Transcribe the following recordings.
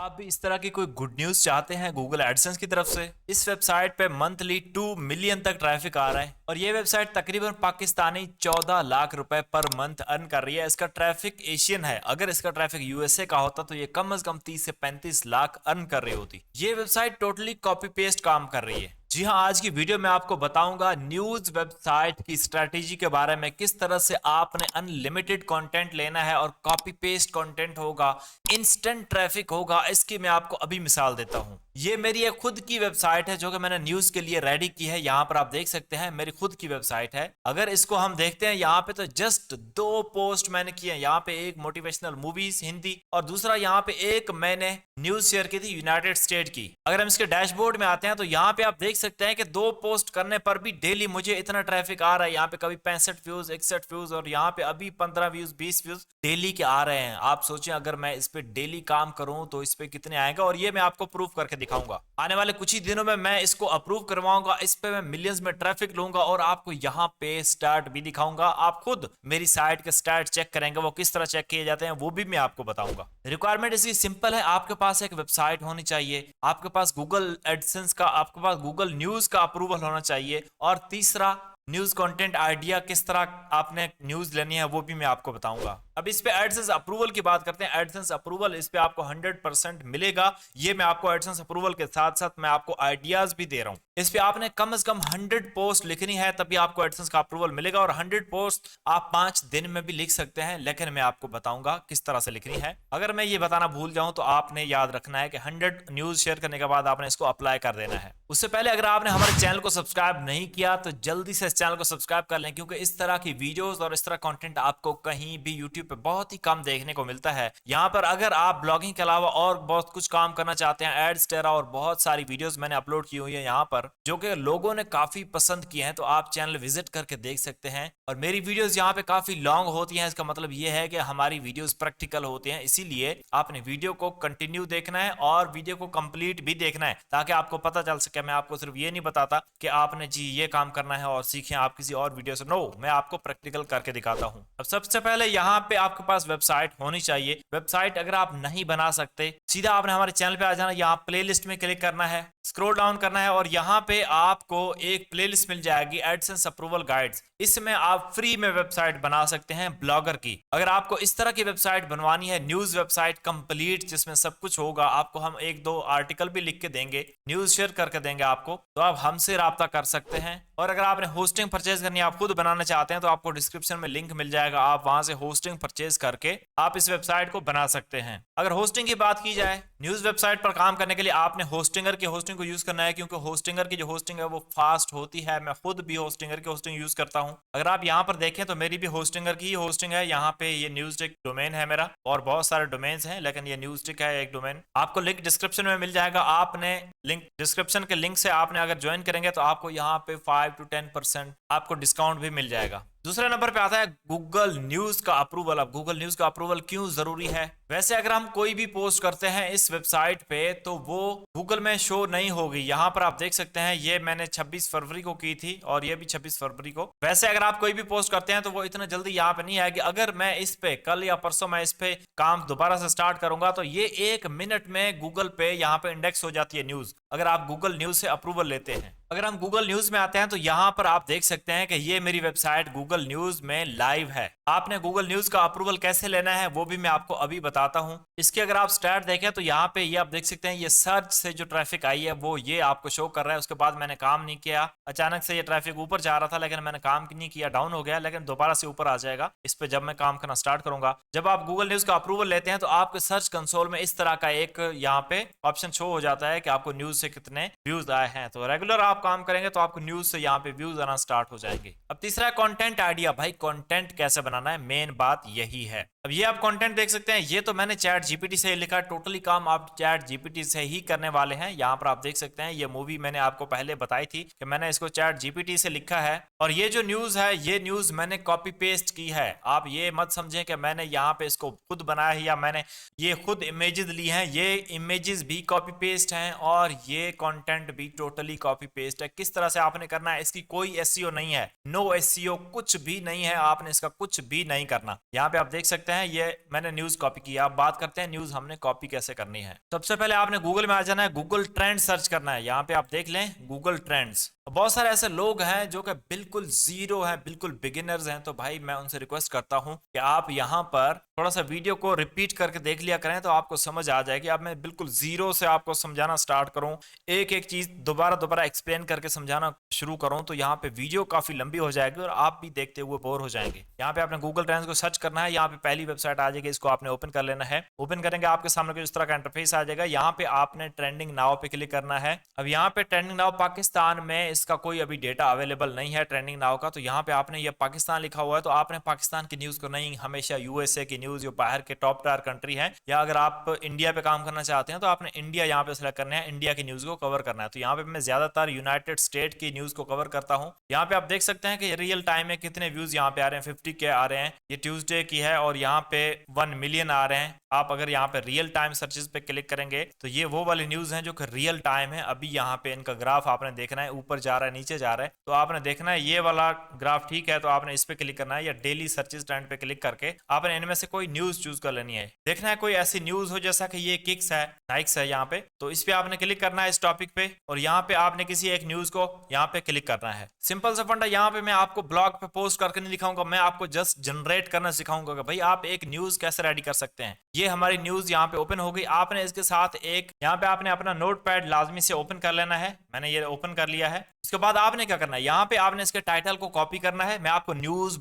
आप भी इस तरह की कोई गुड न्यूज़ चाहते हैं गूगल एडसेंस की तरफ से? इस वेबसाइट पे मंथली 2 मिलियन तक ट्रैफिक आ रहा है और ये वेबसाइट तकरीबन पाकिस्तानी 14 लाख रुपए पर मंथ अर्न कर रही है। इसका ट्रैफिक एशियन है, अगर इसका ट्रैफिक यूएसए का होता तो ये कम से कम 30 से 35 लाख अर्न कर रही होती। ये वेबसाइट टोटली कॉपी पेस्ट काम कर रही है। जी हाँ, आज की वीडियो में आपको बताऊंगा न्यूज वेबसाइट की स्ट्रैटेजी के बारे में, किस तरह से आपने अनलिमिटेड कंटेंट लेना है और कॉपी पेस्ट कंटेंट होगा, इंस्टेंट ट्रैफिक होगा। इसकी मैं आपको अभी मिसाल देता हूँ। ये मेरी एक खुद की वेबसाइट है जो कि मैंने न्यूज के लिए रेडी की है। यहाँ पर आप देख सकते हैं मेरी खुद की वेबसाइट है। अगर इसको हम देखते हैं यहाँ पे तो जस्ट 2 पोस्ट मैंने किए हैं। यहाँ पे एक मोटिवेशनल मूवीज हिंदी और दूसरा यहाँ पे एक मैंने न्यूज शेयर की थी यूनाइटेड स्टेट की। अगर हम इसके डैशबोर्ड में आते हैं तो यहाँ पे आप देख सकते हैं कि 2 पोस्ट करने पर भी डेली मुझे इतना ट्रैफिक आ रहा है। यहाँ पे कभी 65 व्यूज, 61 व्यूज और यहाँ पे अभी 15 व्यूज, 20 व्यूज डेली के आ रहे हैं। आप सोचें अगर मैं इस पे डेली काम करूं तो इस पे कितने आएगा, और ये मैं आपको प्रूफ करके दिखाऊंगा। आने वाले कुछ ही दिनों में मैं इसको अप्रूव करवाऊंगा, इस पे मैं मिलियंस में ट्रैफिक लूंगा और आपको यहाँ पे स्टार्ट भी दिखाऊंगा। आप खुद मेरी साइट के स्टार्ट चेक करेंगे, वो किस तरह चेक किए जाते हैं वो भी मैं आपको बताऊंगा। रिक्वायरमेंट इसकी सिंपल है, आपके पास एक वेबसाइट होनी चाहिए, आपके पास गूगल एडसेंस का, आपके पास गूगल न्यूज का अप्रूवल होना चाहिए, और तीसरा न्यूज कंटेंट आइडिया, किस तरह आपने न्यूज लेनी है वो भी मैं आपको बताऊंगा। अब इस पे एडसेंस अप्रूवल की बात करते हैं। एडसेंस अप्रूवल इस पे आपको 100% मिलेगा। ये मैं आपको एडसेंस अप्रूवल के साथ साथ मैं आपको आइडियाज भी दे रहा हूं। इस पे आपने कम से कम 100 पोस्ट लिखनी है, तभी आपको एडसेंस का अप्रूवल मिलेगा। और 100 पोस्ट आप 5 दिन में भी लिख सकते हैं, लेकिन मैं आपको बताऊंगा किस तरह से लिखनी है। अगर मैं ये बताना भूल जाऊं तो आपने याद रखना है कि 100 न्यूज शेयर करने के बाद आपने इसको अप्लाई कर देना है। उससे पहले अगर आपने हमारे चैनल को सब्सक्राइब नहीं किया तो जल्दी से इस चैनल को सब्सक्राइब कर लें, क्योंकि इस तरह की वीडियोस और इस तरह कंटेंट आपको कहीं भी यूट्यूब पे बहुत ही कम देखने को मिलता है। यहाँ पर अगर आप ब्लॉगिंग के अलावा और बहुत कुछ काम करना चाहते हैं, एड्स टेरा और बहुत सारी वीडियोस मैंने अपलोड की हुई है यहाँ पर, जो कि लोगों ने काफी पसंद किए हैं, तो आप चैनल विजिट करके देख सकते हैं। और मेरी वीडियोस यहाँ पे काफी लॉन्ग होती हैं, इसका मतलब ये है कि हमारी वीडियोस प्रैक्टिकल होती हैं, इसीलिए आपने वीडियो को कंटिन्यू देखना है और वीडियो को कंप्लीट भी देखना है, ताकि आपको पता चल सके। मैं आपको सिर्फ ये नहीं बताता कि आपने जी ये काम करना है और सीखें आप किसी और वीडियो से, नो, मैं आपको प्रैक्टिकल करके दिखाता हूं। अब सबसे पहले यहाँ पे आपके पास वेबसाइट होनी चाहिए। वेबसाइट अगर आप नहीं बना सकते, सीधा आपने हमारे चैनल पे आ जाना, यहाँ प्लेलिस्ट में क्लिक करना है, स्क्रॉल डाउन करना है और यहाँ पे आपको एक प्लेलिस्ट मिल जाएगी एडसेंस अप्रूवल गाइड्स। इसमें आप फ्री में वेबसाइट बना सकते हैं ब्लॉगर की। अगर आपको इस तरह की वेबसाइट बनवानी है, न्यूज वेबसाइट कंप्लीट जिसमें सब कुछ होगा, आपको हम 1-2 आर्टिकल भी लिख के देंगे, न्यूज शेयर करके देंगे आपको, तो आप हमसे राब्ता कर सकते हैं। और अगर आपने होस्टिंग परचेज करनी है, आप खुद बनाना चाहते हैं, तो आपको डिस्क्रिप्शन में लिंक मिल जाएगा, आप वहां से होस्टिंग परचेज करके आप इस वेबसाइट को बना सकते हैं। अगर होस्टिंग की बात की जाए, न्यूज वेबसाइट पर काम करने के लिए आपने होस्टिंगर की होस्टिंग को यूज करना है, क्योंकि होस्टिंगर की जो होस्टिंग है वो फास्ट होती है। मैं खुद भी होस्टिंगर की होस्टिंग यूज करता हूं। अगर आप यहाँ पर देखें तो मेरी भी होस्टिंगर की ही होस्टिंग है। यहाँ पे ये न्यूज़टिक डोमेन है मेरा, और बहुत सारे डोमेन्स हैं, लेकिन ये न्यूज़टिक है एक डोमेन। आपको लिंक डिस्क्रिप्शन में मिल जाएगा। आपने लिंक डिस्क्रिप्शन के लिंक से आपने अगर ज्वाइन करेंगे तो आपको यहाँ पे 5 to 10% आपको डिस्काउंट भी मिल जाएगा। दूसरे नंबर पे आता है गूगल न्यूज का अप्रूवल। अब गूगल न्यूज का अप्रूवल क्यों जरूरी है? वैसे अगर हम कोई भी पोस्ट करते हैं इस वेबसाइट पे तो वो गूगल में शो नहीं होगी। यहाँ पर आप देख सकते हैं, ये मैंने 26 फरवरी को की थी और ये भी 26 फरवरी को। वैसे अगर आप कोई भी पोस्ट करते हैं तो वो इतना जल्दी यहाँ पे नहीं आएगी। अगर मैं इस पे कल या परसों मैं इस पे काम दोबारा से स्टार्ट करूंगा तो ये 1 मिनट में गूगल पे यहाँ पे इंडेक्स हो जाती है न्यूज, अगर आप गूगल न्यूज से अप्रूवल लेते हैं। अगर हम गूगल न्यूज में आते हैं तो यहाँ पर आप देख सकते हैं कि ये मेरी वेबसाइट गूगल न्यूज में लाइव है। आपने गूगल न्यूज का अप्रूवल कैसे लेना है वो भी मैं आपको अभी बताता हूँ। इसके अगर आप स्टार्ट देखें तो यहाँ पे ये आप देख सकते हैं, ये सर्च से जो ट्रैफिक आई है वो ये आपको शो कर रहा है। उसके बाद मैंने काम नहीं किया, अचानक से ये ट्रैफिक ऊपर जा रहा था लेकिन मैंने काम नहीं किया, डाउन हो गया, लेकिन दोबारा से ऊपर आ जाएगा इस पे जब मैं काम करना स्टार्ट करूंगा। जब आप गूगल न्यूज का अप्रूवल लेते हैं तो आपके सर्च कंसोल में इस तरह का एक यहाँ पे ऑप्शन शो हो जाता है कि आपको न्यूज से कितने व्यूज आए हैं। तो रेगुलर आप काम करेंगे तो आपको न्यूज से यहाँ पे व्यूज आना स्टार्ट हो जाएंगे। अब तीसरा कंटेंट आइडिया। भाई कंटेंट कैसे बनाना है, मेन बात यही है। अब ये आप कंटेंट देख सकते हैं, ये तो मैंने चैट जीपीटी से लिखा, टोटली काम आप चैट जीपीटी से ही करने वाले हैं। यहाँ पर आप देख सकते हैं ये मूवी मैंने आपको पहले बताई थी कि मैंने इसको चैट जीपीटी से लिखा है। और ये जो न्यूज है ये न्यूज मैंने कॉपी पेस्ट की है। आप ये मत समझें कि मैंने यहाँ पे इसको खुद बनाया है या मैंने ये खुद इमेजेस ली हैं। ये इमेजेस भी कॉपी पेस्ट हैं और ये कंटेंट भी टोटली कॉपी पेस्ट है। किस तरह से आपने करना है, इसकी कोई एसईओ नहीं है, नो एसईओ, कुछ भी नहीं है, आपने इसका कुछ भी नहीं करना। यहाँ पे आप देख सकते हैं हैं ये मैंने न्यूज कॉपी किया। अब बात करते हैं न्यूज हमने कॉपी कैसे करनी है। सबसे पहले आपने गूगल में आ जाना है, गूगल ट्रेंड सर्च करना है। यहाँ पे आप देख लें गूगल ट्रेंड्स। बहुत सारे ऐसे लोग हैं जो कि बिल्कुल जीरो हैं, बिल्कुल बिगिनर्स हैं, तो भाई मैं उनसे रिक्वेस्ट करता हूं कि आप यहाँ पर थोड़ा सा वीडियो को रिपीट करके देख लिया करें, तो आपको समझ आ जाएगी। अब मैं बिल्कुल जीरो से आपको समझाना स्टार्ट करूं, एक एक चीज दोबारा एक्सप्लेन करके समझाना शुरू करूं, तो यहाँ पे वीडियो काफी लंबी हो जाएगी और आप भी देखते हुए बोर हो जाएंगे। यहाँ पे आपने गूगल ट्रेंड्स को सर्च करना है, यहाँ पे पहली वेबसाइट आ जाएगी, इसको आपने ओपन कर लेना है। ओपन करेंगे आपके सामने कुछ इस तरह का इंटरफेस आ जाएगा। यहाँ पे आपने ट्रेंडिंग नाउ पे क्लिक करना है। अब यहाँ पे ट्रेंडिंग नाउ पाकिस्तान में इसका कोई अभी डेटा अवेलेबल नहीं है ट्रेंडिंग नाउ का, तो यहाँ पे आपने ये पाकिस्तान लिखा हुआ है, तो आपने पाकिस्तान की न्यूज को नहीं, हमेशा यूएसए की न्यूज जो बाहर के टॉप टायर कंट्री है, या अगर आप इंडिया पे काम करना चाहते हैं तो आपने इंडिया यहाँ पे सेलेक्ट करना है, इंडिया की न्यूज को कवर करना है। तो यहाँ पे मैं ज्यादातर यूनाइटेड स्टेट की न्यूज को कवर करता हूँ। यहाँ पे आप देख सकते हैं कि रियल टाइम में कितने व्यूज यहाँ पे आ रहे हैं, 50 के आ रहे हैं। ये ट्यूसडे की है और यहाँ पे 1 मिलियन आ रहे हैं। आप अगर यहाँ पे रियल टाइम सर्चेस पे क्लिक करेंगे तो ये वो वाली न्यूज हैं जो कि रियल टाइम है। अभी यहाँ पे इनका ग्राफ आपने देखना है, ऊपर जा रहा है नीचे जा रहा है, तो आपने देखना है ये वाला ग्राफ ठीक है, तो आपने इस पे क्लिक करना है, या डेली सर्चेस ट्रेंड पे क्लिक करके आपने इनमें से कोई न्यूज चूज कर लेनी है। देखना है कोई ऐसी न्यूज हो जैसा कि ये किक्स है, नाइक्स है यहाँ पे, तो इस पे आपने क्लिक करना है इस टॉपिक पे, और यहाँ पे आपने किसी एक न्यूज को यहाँ पे क्लिक करना है। सिंपल सा फंडा। यहाँ पे मैं आपको ब्लॉग पे पोस्ट करके नहीं दिखाऊंगा, मैं आपको जस्ट जनरेट करना सिखाऊंगा कि भाई आप एक न्यूज कैसे रेडी कर सकते हैं। ये हमारी न्यूज यहाँ पे ओपन हो गई। आपने इसके साथ एक यहाँ पे आपने अपना नोटपैड लाजमी से ओपन कर लेना है। मैंने ये ओपन कर लिया है। इसके बाद आपने क्या करना है, यहाँ पे आपने इसके टाइटल को कॉपी करना है। मैं आपको न्यूज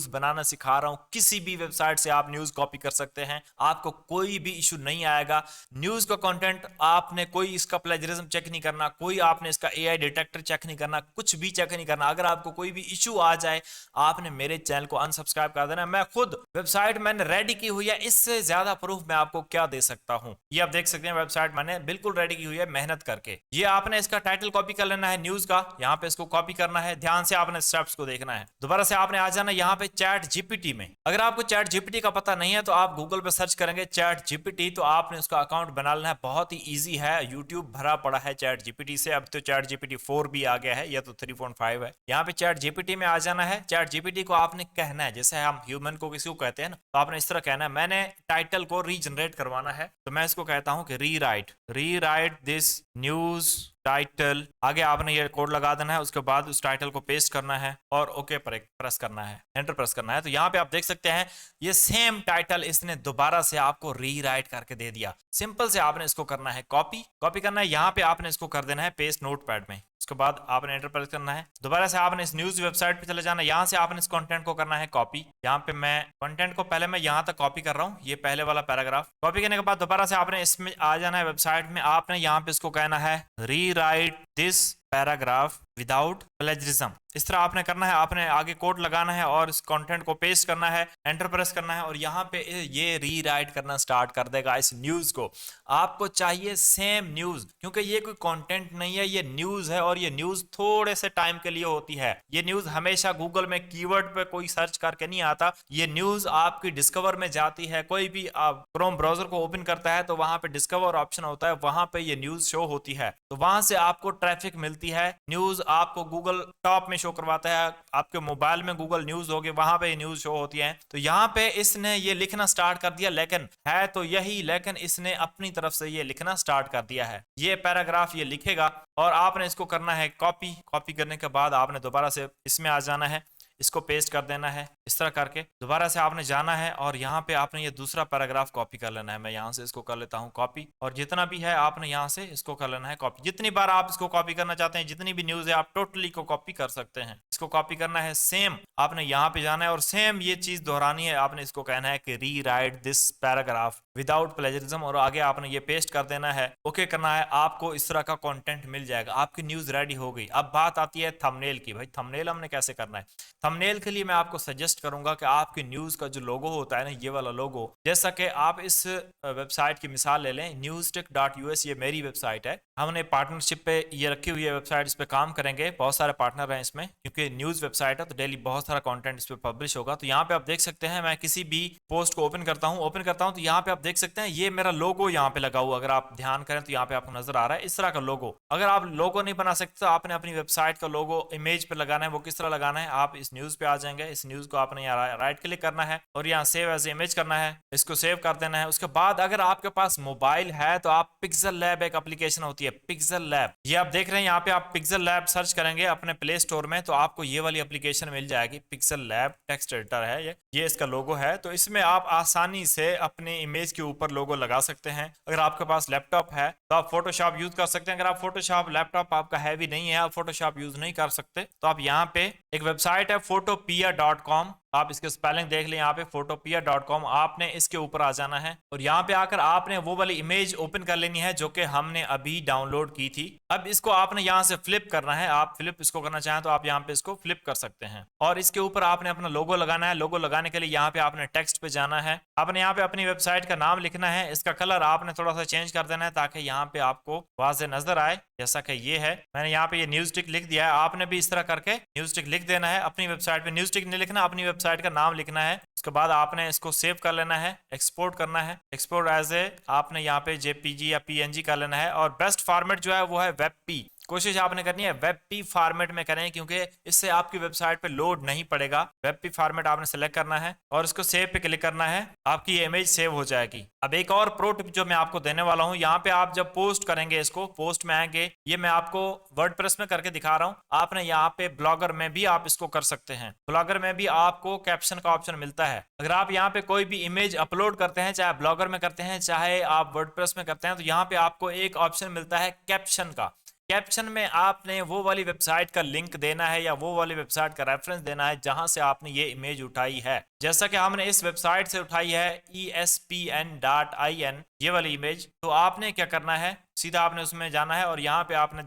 बनाना सिखा रहा हूँ। किसी भी वेबसाइट से आप न्यूज कॉपी कर सकते हैं, आपको कोई भी इशू नहीं आएगा। न्यूज का कंटेंट आपने कोई इसका प्लेजरिज्म चेक नहीं करना, कोई आपने इसका एआई डिटेक्टर चेक नहीं करना, कुछ भी चेक नहीं करना। अगर आपको कोई भी इशू आ जाए आपने मेरे चैनल को अनसब्सक्राइब कर देना। मैं खुद वेबसाइट मैंने रेडी की हुई है, इससे ज्यादा प्रूफ मैं आपको क्या दे सकता हूं। ये आप देख सकते हैं वेबसाइट मैंने बिल्कुल रेडी की हुई है मेहनत करके। ये आपने इसका टाइटल कॉपी कर लेना है न्यूज का, यहाँ पे इसको कॉपी करना है। ध्यान से आपने स्टेप्स को देखना है। दोबारा से आपने आ जाना यहाँ पे चैट जीपीटी में। अगर आपको चैट जीपीटी का पता नहीं है तो आप गूगल पे सर्च करेंगे चैट जीपीटी, तो आपने उसका अकाउंट बना लेना है। बहुत ही ईजी है, यूट्यूब भरा पड़ा है चैट जीपीटी से। अब तो चैट जीपीटी 4 भी आ गया है, या तो 3.5 है। यहाँ पे चैट जीपीटी में आ जाना है। चैट जीपीटी को आपने कहना है, जैसे हम ह्यूमन को किसी को कहते हैं ना, तो आपने इस तरह कहना है। मैंने टाइटल को रीजनरेट करवाना है, तो मैं इसको कहता हूं कि रीराइट दिस न्यूज टाइटल। आगे आपने ये कोड लगा देना है, उसके बाद उस टाइटल को पेस्ट करना है और ओके पर प्रेस करना है, एंटर प्रेस करना है। तो यहाँ पे आप देख सकते हैं ये सेम टाइटल इसने दोबारा से आपको रीराइट करके दे दिया। सिंपल से आपने इसको करना है कॉपी करना है। यहाँ पे आपने इसको कर देना है पेस्ट नोटपैड में। उसके बाद आपने एंटर प्रेस करना है। दोबारा से आपने इस न्यूज वेबसाइट पे चले जाना है। यहाँ से आपने इस कंटेंट को करना है कॉपी। यहाँ पे मैं कंटेंट को पहले मैं यहाँ तक कॉपी कर रहा हूँ, ये पहले वाला पैराग्राफ। कॉपी करने के बाद दोबारा से आपने इसमें आ जाना है वेबसाइट में। आपने यहाँ पे इसको कहना है rewrite this paragraph without plagiarism. इस तरह आपने करना है। आपने आगे कोड लगाना है और इस कंटेंट को पेस्ट करना है, एंटर प्रेस करना है, और यहाँ पे ये रीराइट करना स्टार्ट कर देगा इस न्यूज को। आपको चाहिए सेम न्यूज, क्योंकि ये कोई कंटेंट नहीं है, ये न्यूज है, और ये न्यूज थोड़े से टाइम के लिए होती है। ये न्यूज हमेशा गूगल में कीवर्ड पे कोई सर्च करके नहीं आता। ये न्यूज आपकी डिस्कवर में जाती है। कोई भी आप क्रोम ब्राउजर को ओपन करता है तो वहां पे डिस्कवर ऑप्शन होता है, वहां पे ये न्यूज शो होती है। तो वहां से आपको ट्रैफिक मिलती है। न्यूज आपको गूगल टॉप में शो करवाता है। आपके मोबाइल में गूगल न्यूज होगी, वहां पे न्यूज शो होती है। तो यहाँ पे इसने ये लिखना स्टार्ट कर दिया, लेकिन है तो यही, लेकिन इसने अपनी तरफ से ये लिखना स्टार्ट कर दिया है। ये पैराग्राफ ये लिखेगा और आपने इसको करना है कॉपी करने के बाद आपने दोबारा से इसमें आ जाना है, इसको पेस्ट कर देना है। इस तरह करके दोबारा से आपने जाना है और यहाँ पे आपने ये दूसरा पैराग्राफ कॉपी कर लेना है। मैं यहाँ से इसको कर लेता हूँ कॉपी, और जितना भी है आपने यहाँ से इसको कर लेना है कॉपी। जितनी बार आप इसको कॉपी करना चाहते हैं, जितनी भी न्यूज है आप टोटली को कॉपी कर सकते हैं। इसको कॉपी करना है, सेम आपने यहाँ पे जाना है और सेम ये चीज दोहरानी है। आपने इसको कहना है कि rewrite this paragraph without plagiarism, और आगे आपने ये पेस्ट कर देना है, ओके करना है। आपको इस तरह का कंटेंट मिल जाएगा। आपकी न्यूज रेडी हो गई। अब बात आती है थंबनेल की। भाई थंबनेल हमने कैसे करना है? थंबनेल के लिए मैं आपको सजेस्ट करूंगा कि आपकी न्यूज का जो लोगो होता है ना, ये वाला लोगो, जैसा कि आप इस वेबसाइट की मिसाल ले लें, newstick.us, ये मेरी वेबसाइट है। हमने पार्टनरशिप पे ये रखी हुई है वेबसाइट, इस पे काम करेंगे, बहुत सारे पार्टनर हैं इसमें, क्योंकि न्यूज़ वेबसाइट है तो डेली बहुत सारा कंटेंट इस पे पब्लिश होगा। तो यहाँ पे आप देख सकते हैं, मैं किसी भी पोस्ट को ओपन करता हूँ तो यहाँ पे आप देख सकते हैं ये मेरा लोगो यहाँ पे लगा हुआ, अगर आप ध्यान करें तो यहाँ पे आपको नजर आ रहा है इस तरह का लोगो। अगर आप लोगो नहीं बना सकते तो आपने अपनी वेबसाइट का लोगो इमेज पे लगाना है। वो किस तरह लगाना है, आप इस न्यूज़ पे आ जाएंगे, इस न्यूज़ को आपने यहाँ राइट क्लिक करना है और यहाँ सेव एज इमेज करना है, इसको सेव कर देना है। उसके बाद अगर आपके पास मोबाइल है तो आप पिक्सल लैब एक एप्लीकेशन होती है, पिक्सल लैब, ये आप देख रहे हैं यहाँ पे, आप पिक्सल लैब सर्च करेंगे अपने प्ले स्टोर में तो आपको ये वाली एप्लीकेशन मिल जाएगी, पिक्सल लैब टेक्स्ट एडिटर है ये इसका लोगो है। तो इसमें आप आसानी से अपने इमेज के ऊपर लोगो लगा सकते हैं। अगर आपके पास लैपटॉप है तो आप फोटोशॉप यूज कर सकते हैं। अगर आप फोटोशॉप लैपटॉप आपका हैवी नहीं है, आप फोटोशॉप यूज नहीं कर सकते, तो आप यहाँ पे एक वेबसाइट है photopea.com, आप इसके स्पेलिंग देख लें यहाँ पे photopea.com, आपने इसके ऊपर आ जाना है और यहाँ पे आकर आपने वो वाली इमेज ओपन कर लेनी है जो कि हमने अभी डाउनलोड की थी। अब इसको आपने यहाँ से फ्लिप करना है, आप फ्लिप इसको करना चाहें तो आप यहाँ पे इसको फ्लिप कर सकते हैं और इसके ऊपर आपने अपना लोगो लगाना है। लोगो लगाने के लिए यहाँ पे आपने टेक्स्ट पे जाना है, आपने यहाँ पे अपनी वेबसाइट का नाम लिखना है, इसका कलर आपने थोड़ा सा चेंज कर देना है ताकि यहाँ पे आपको वाज़ेह नजर आए, जैसा कि ये है। मैंने यहाँ पे ये न्यूज टिक लिख दिया है, आपने भी इस तरह करके न्यूज टिक लिख देना है। अपनी वेबसाइट पे न्यूज टिक नहीं लिखना, अपनी वेबसाइट का नाम लिखना है। उसके बाद आपने इसको सेव कर लेना है, एक्सपोर्ट करना है, एक्सपोर्ट एज ए आपने यहाँ पे जेपीजी या पीएनजी कर लेना है और बेस्ट फॉर्मेट जो है वो है वेबपी। कोशिश आपने करनी है वेबपी फॉर्मेट में करें क्योंकि इससे आपकी वेबसाइट पे लोड नहीं पड़ेगा। वेबपी फॉर्मेट आपने सेलेक्ट करना है और इसको सेव पे क्लिक करना है, आपकी ये इमेज सेव हो जाएगी। अब एक और प्रो टिप जो मैं आपको देने वाला हूँ, यहाँ पे आप जब पोस्ट करेंगे, इसको पोस्ट में आएंगे, ये मैं आपको वर्डप्रेस में करके दिखा रहा हूँ, आपने यहाँ पे ब्लॉगर में भी आप इसको कर सकते हैं। ब्लॉगर में भी आपको कैप्शन का ऑप्शन मिलता है। अगर आप यहाँ पे कोई भी इमेज अपलोड करते हैं, चाहे ब्लॉगर में करते हैं चाहे आप वर्डप्रेस में करते हैं, तो यहाँ पे आपको एक ऑप्शन मिलता है कैप्शन का। कैप्शन में आपने वो वाली वेबसाइट का लिंक देना है या वो वाली वेबसाइट का रेफरेंस देना है जहां से आपने ये इमेज उठाई है। जैसा कि हमने इस वेबसाइट से उठाई है espn.in ये वाली इमेज, तो आपने क्या करना है, सीधा आपने उसमें जाना है और यहाँ पे आपने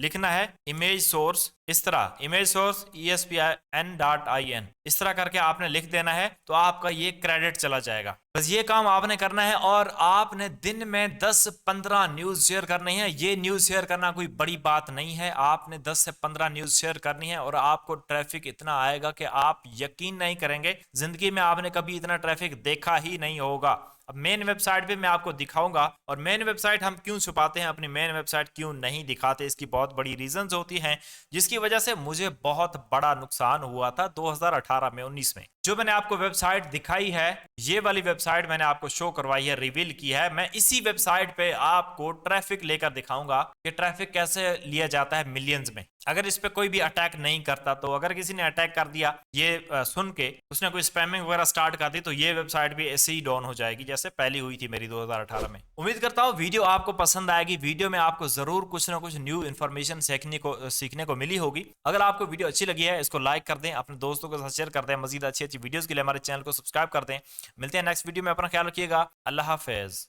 लिखना है इमेज सोर्स, इस तरह इमेज सोर्स espn.in, इस तरह करके आपने लिख देना है तो आपका ये क्रेडिट चला जाएगा। बस ये काम आपने करना है और आपने दिन में 10-15 न्यूज शेयर करनी है। ये न्यूज शेयर करना कोई बड़ी बात नहीं है, आपने 10 से 15 न्यूज शेयर करनी है और आपको ट्रैफिक इतना आएगा कि आप यकीन नहीं करेंगे, जिंदगी में आपने कभी इतना ट्रैफिक देखा ही नहीं होगा। अब मेन वेबसाइट पे मैं आपको दिखाऊंगा और मेन वेबसाइट हम क्यों छुपाते हैं, अपनी मेन वेबसाइट क्यों नहीं दिखाते, इसकी बहुत बड़ी रीजंस होती हैं जिसकी वजह से मुझे बहुत बड़ा नुकसान हुआ था 2018 में 19 में। जो मैंने आपको वेबसाइट दिखाई है, ये वाली वेबसाइट मैंने आपको शो करवाई है, रिवील की है, मैं इसी वेबसाइट पे आपको ट्रैफिक लेकर दिखाऊंगा कि ट्रैफिक कैसे लिया जाता है मिलियंस में। अगर इस पे कोई भी अटैक नहीं करता, तो अगर किसी ने अटैक कर दिया ये सुन के, उसने कोई स्पैमिंग वगैरह स्टार्ट कर दी, तो ये वेबसाइट भी ऐसे ही डाउन हो जाएगी जैसे पहली हुई थी मेरी 2018 में। उम्मीद करता हूँ वीडियो आपको पसंद आएगी। वीडियो में आपको जरूर कुछ ना कुछ न्यू इन्फॉर्मेशन सीखने को मिली होगी। अगर आपको वीडियो अच्छी लगी है, इसको लाइक कर दें, अपने दोस्तों के साथ शेयर कर दें। मजीद अच्छी अच्छी वीडियोस के लिए हमारे चैनल को सब्सक्राइब कर दें। मिलते हैं नेक्स्ट वीडियो में, अपना ख्याल रखिएगा। अल्लाह हाफिज।